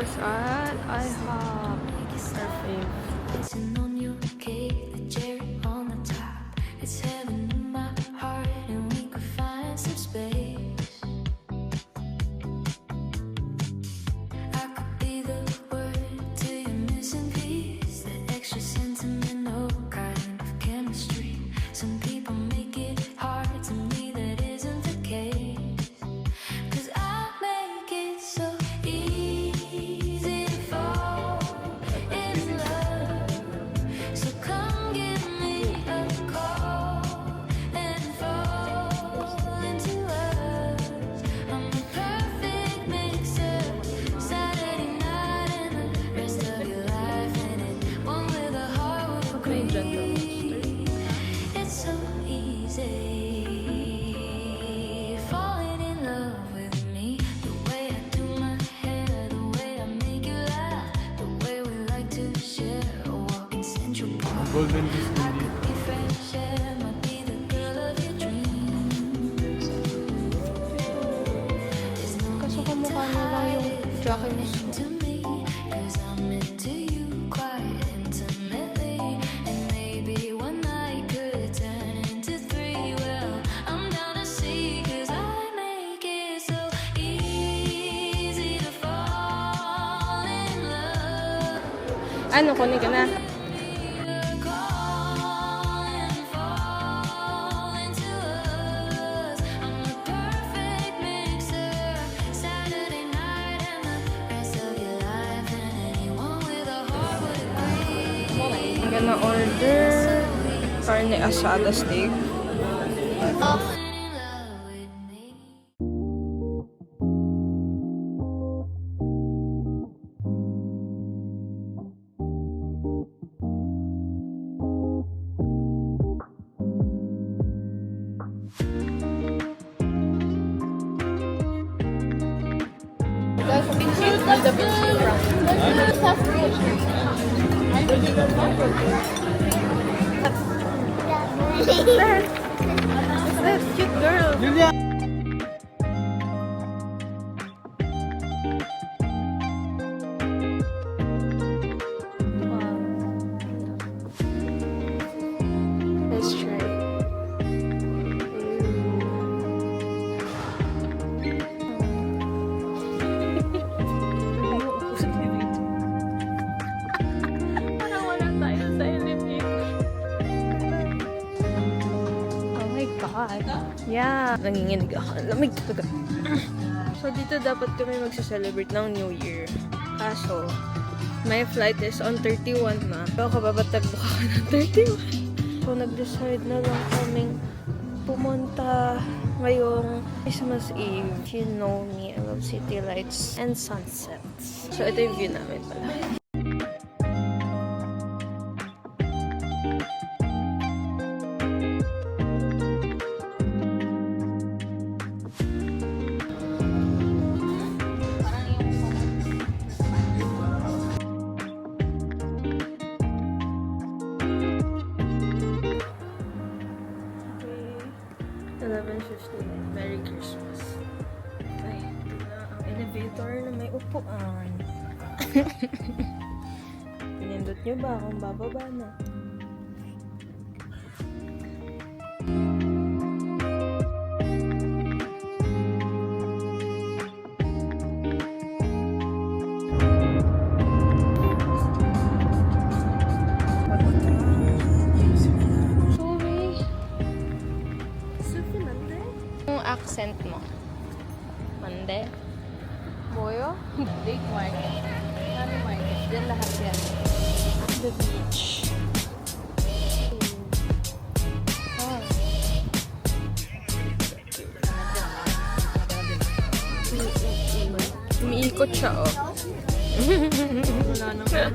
us at IHOP. Our fave. Icing on your cake, the cherry on the top. It's heaven in my heart, and we could find some space. I could be the word to your missing piece, that extra sentimental kind of chemistry. Some people make it hard, to me that isn't the case. 'Cause I make it so easy to fall in love. So come give me a call and fall into us. I'm the perfect mixer, Saturday night and the rest of your life in it. One with a heart with a green. It's so easy falling in love with me. The way I do my hair, the way I make you laugh, the way we like to share a walk in Central Park. Golden I could be fresh air, might be the girl of your dreams. There's no Kaso need to kamukha na lang hide yung it Jackie mo. to me, 'cause I'm into you quite intimately. And maybe one night could turn into three. Well, I'm down to see, 'cause I make it so easy to fall in love. Ano, kunin ka na? Call and fall into us. I'm the perfect mixer, Saturday night and the rest of your life. And anyone with a heart would agree. I'm gonna order carne asada steak. Falling in love with me. That's cute girl. Wow. Let's try. Parang wala tayo sa element. Oh my God. Yeah. Nanginginig ako. Lamig talaga. So, dito dapat kami magsa-celebrate ng New Year. Kaso, my flight is on 31 na. Pero kababatagbo ako ng 31. So, nag-decide na lang kaming pumunta ngayong Christmas Eve. You know me, I love city lights and sunsets. So, ito yung view namin pala. Okay. 11:59. Merry Christmas. Ay, ito na ang elevator na may upuan. Pinindot nyo ba kung bababa na? Sorry. Sophie, mande? Yung accent mo. Mande? Boyo? Lake Market. Ano market? Diyan lahat yan. The beach. Oh. Umiikot siya, oh. Wala naman.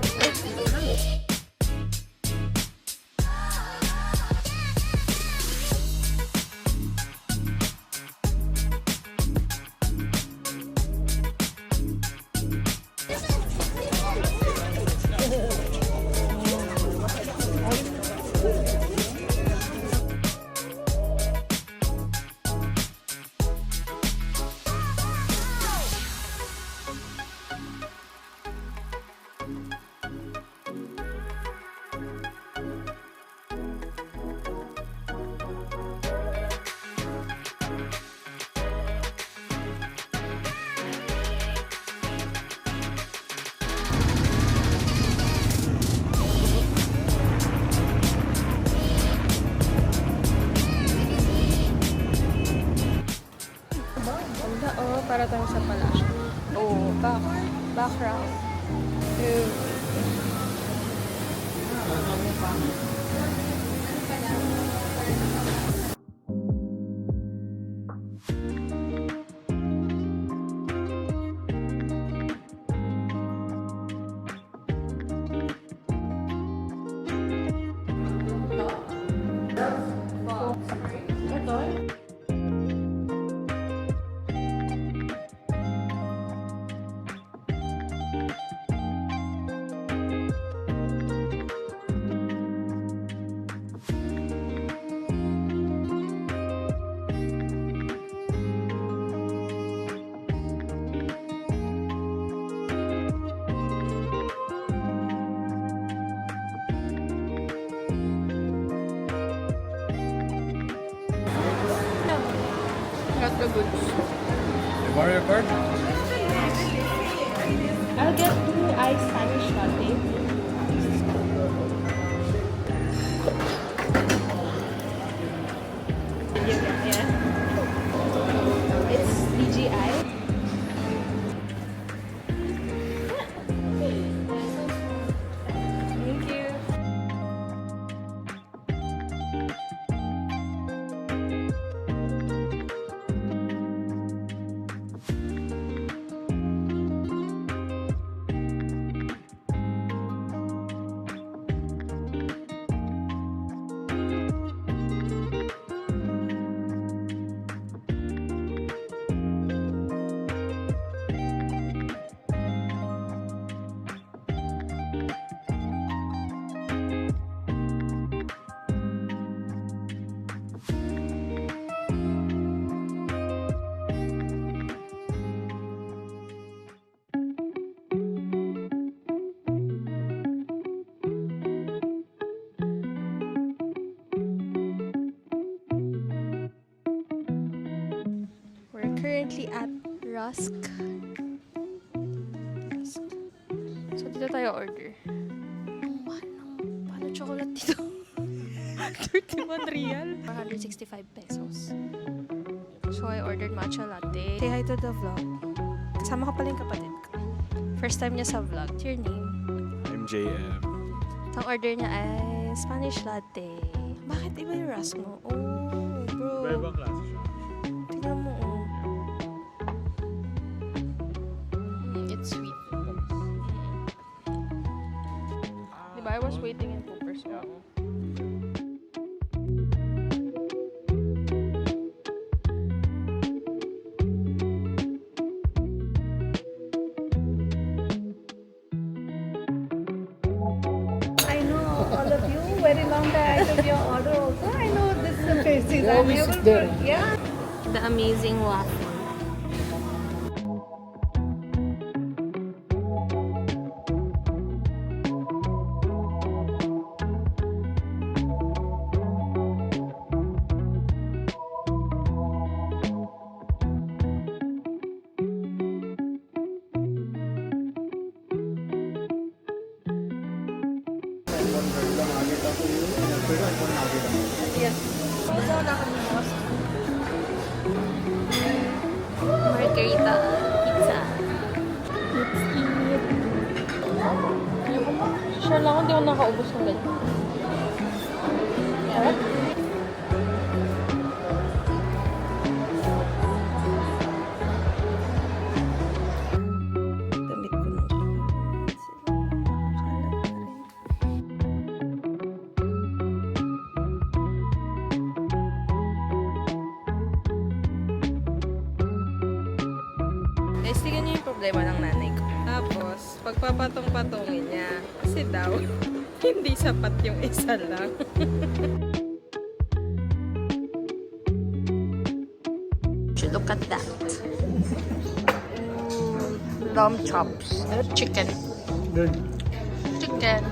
round. Ew. Got the goods. Mario Kart? I'll get 2 iced Spanish latte. Yeah. It's DGI. Thank you. We're currently at Rusk. So, dito tayo order. Paano chocolate dito? 31 real? 465 pesos. So, I ordered matcha latte. Say hi to the vlog. Kasama ka pala yung kapatid ko. First time niya sa vlog. What's your name? MJM. Ang order niya ay Spanish latte. Bakit iba yung Rusk mo? Oh, bro. Iba-ibang klase siya. Tingnan mo, oh. It's sweet. Diba? I was waiting in Cooper's Hall. I know all of you very long time. I took your order also. I know this is the faces. I never. Yeah. The amazing waffle. Margarita pizza. Let's eat. Sure lang, hindi ako nakaubos ng ganyan. Damit ko na. Kalat na rin. Guys, tingnan niyo yung problema ng nanay ko. Tapos, pagpapatong-patongin niya, kasi daw, hindi sapat yung isa lang. Look at that. Lamb chops. Chicken. Chicken.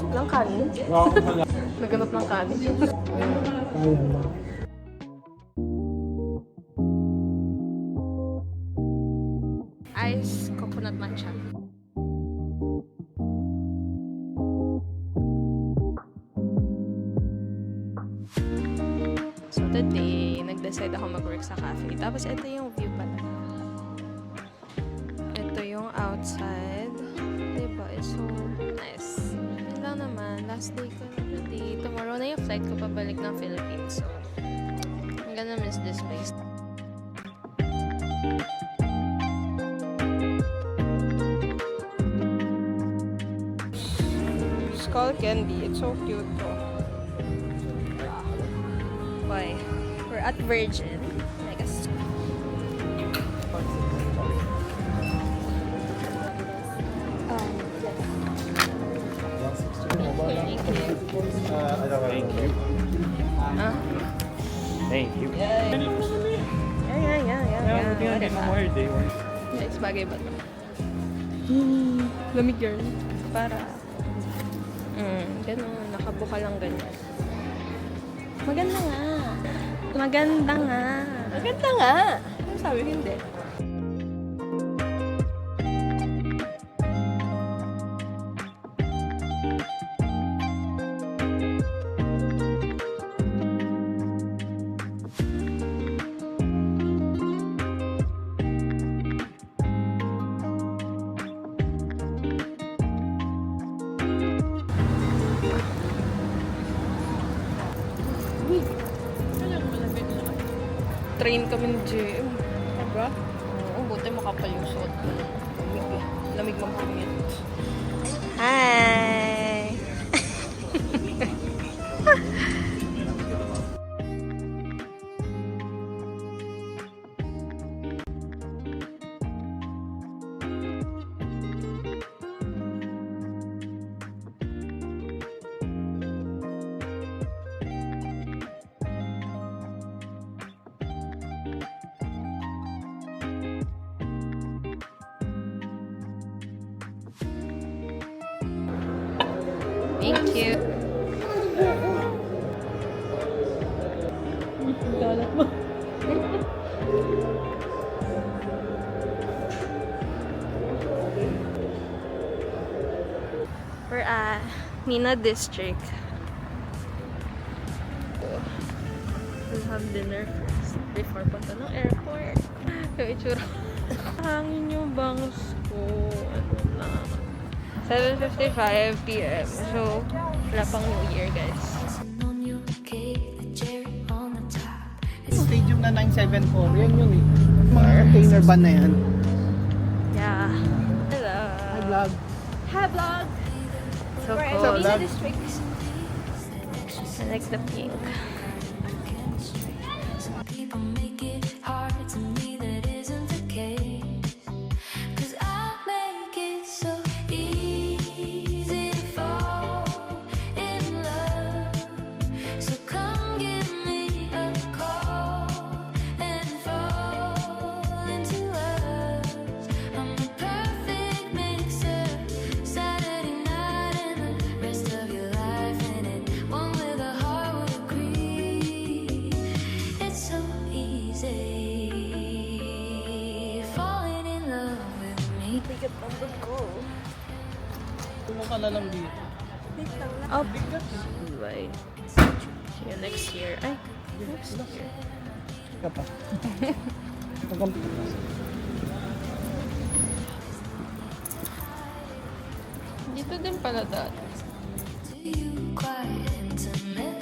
Walang kanin? Naganap ng kanin. Ice coconut matcha. So today, ako mag-work sa cafe. Tapos ito yung view pala. Ito yung outside. Diba? It's so nice. Yun lang naman. Last day ko na day. Tomorrow na yung flight ko pabalik ng Philippines. So, I'm gonna miss this place. Skull candy. It's so cute. Oh. Bye. We're at Virgin. I guess. Thank you. Ah. Thank you. Yeah. Memorial Day. Guys, bagay ba ito? Lamig girl. Para. Ganun. Nakabuka lang ganyan. Maganda nga. Maganda nga. Maganda nga. Ano sabi ko hindi? Train kami ni JM. Diba? Oo, buti makapal yung suot ko. Lamig eh. Lamig ng commute. Hi! Thank you. Galat mo. We're at Nina District. We'll have dinner first before punta ng airport. Yung itsura. Hangin yung bangs ko. Ano na. 7:55 p.m. So, wala pang New Year, guys. On your cake, the cherry on the top. Stadium na 974, yan yun eh. Mga container van na yan. Yeah. Hello. Hi vlog. Hi, vlog. So What's up, cool. vlog? I like the pink. Some people make it hard, to me that isn't the case. 'Cause I make it so easy to fall in love. So come give me a call and fall into us. I'm the perfect mixer, Saturday night and the rest of your life in it. One with a heart would agree. It's so easy falling in love with me. Bigat ang bag ko. Tulong ka na lang dito. Oh, bye. See you next year. Ay, next year. Ka pa. Pagkampi. Dito din pala dati. To you, quite intimate.